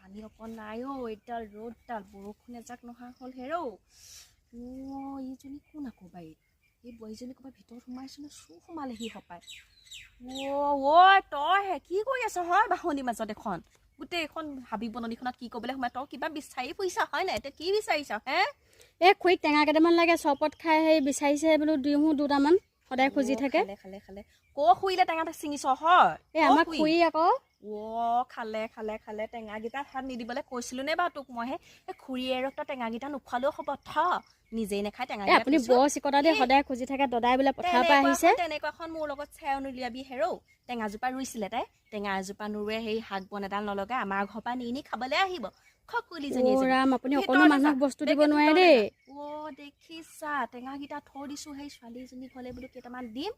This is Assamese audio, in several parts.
পানী অকণ নাই এইডাল ৰ'দডাল বৰষুণ এজাক নহা হ'ল হেৰৌ এইজনী কোন আকৌ বাৰীত এই বোৱাৰীজনী ক'ৰবাত ভিতৰত সোমাইছে নে চুৰ সোমালেহি সপায় তইহে কি কৰি আছ হয় বাহনিৰ মাজত এখন গোটেই এখন হাবি বননিখনত কি কৰিবলৈ সোমাই তই কিবা বিচাৰি ফুৰিছা হয় নাই এতিয়া কি বিচাৰিছা হে এই খুৰীক টেঙা কেইটামান লাগে চৰবত খাই সেই বিচাৰিছে বোলো দিওঁ দুটামান সদায় খুজি থাকে খালে খুৰিলে টেঙা ছিঙিছ হয় এই আমাৰ খুৰী আকৌ খালে টেঙাকেইটা হাত নিদিবলৈ কৈছিলো নে বাৰু তোক মই সেই খুৰীয়ে ৰক্ত টেঙাকেইটা নোখোৱালেও হ'ব নিজেই নাখায় টেঙা আপুনি বৰ চিকটা দে সদায় খুজি থাকে দদাই বোলে পথাৰৰ পৰা আহিছে তেনেকুৱাখন মোৰ লগত চেও নুলিয়াবি হেৰৌ টেঙাজোপা ৰুইছিলে তাই টেঙা এজোপা নুৰুৱে সেই শাক বন এডাল নলগাই আমাৰ ঘৰৰ পৰা নি খাবলৈ আহিব আপুনি অকণো মানুহক বস্তু দিব নোৱাৰে দেই দেখিছা টেঙাকেইটা থৈ দিছো সেই ছোৱালীজনী ঘৰলে বোলো কেইটামান দিম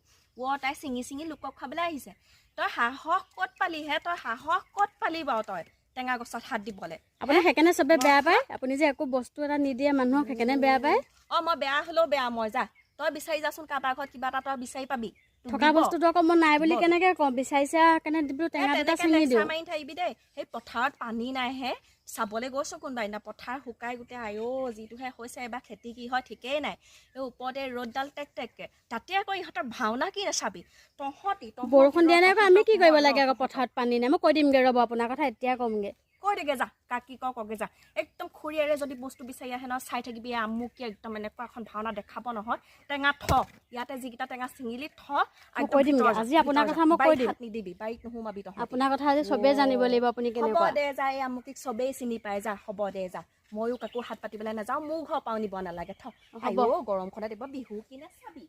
তাই ছিঙি লোকক খাবলৈ আহিছে তই সাহস ক'ত পালি বাৰু তই টেঙা গছত হাত দিবলৈ আপুনি সেইকাৰণে চবে বেয়া পায় আপুনি যে একো বস্তু এটা নিদিয়ে মানুহক সেইকাৰণে বেয়া পায় মই বেয়া হলেও বেয়া মই যা তই বিচাৰি যাচোন কাৰোবাৰ ঘৰত কিবা এটা তই বিচাৰি পাবি থকা বস্তুটো আকৌ মই নাই বুলি কেনেকে কম বিচাৰিছা কেনে দিবলো টেঙা দুটা ছিঙি দিওঁ মাৰি থাকিবি দেই সেই পথাৰত পানী নাই হে চাবলৈ গৈছো কোনোবা দিনা পথাৰ শুকাই গোটেই যিটোহে হৈছে এবাৰ খেতি কি হয় ঠিকেই নাই এই ওপৰতে ৰ'দডাল টেককে তাতে আকৌ ইহঁতৰ ভাওনা কি নাচাবি তহঁতি বৰষুণ দিয়া নাই আকৌ আমি কি কৰিব লাগে আকৌ পথাৰত পানী নাই মই কৈ দিমগে ৰ'ব আপোনাৰ কথা এতিয়া কমগে কৈ দেগে যা কাকি কগে যা একদম খুৰীয়েৰে যদি বস্তু বিচাৰি আহে ন চাই থাকিবি আমুক একদম এনেকুৱা এখন ভাওনা দেখাব নহয় টেঙা ইয়াতে যিকেইটা টেঙা চিঙিলি কৈ দিমগে আজি আপোনাৰ কথা মই কৈ দিম নিদিবি বাৰীত নোসোমাবি তহঁতি আপোনাৰ কথা আজি চবেই জানিব লাগিব আপুনি কেনেকুৱা হ'ব দে যা এই আমুকিক চবেই চিনি পাই যা হ'ব দে যা ময়ো কাকো হাত পাতিবলৈ নাযাওঁ মোৰ ঘৰ পাও নিব নালাগে গৰমখনত এইবাৰ বিহু কি নাচাবি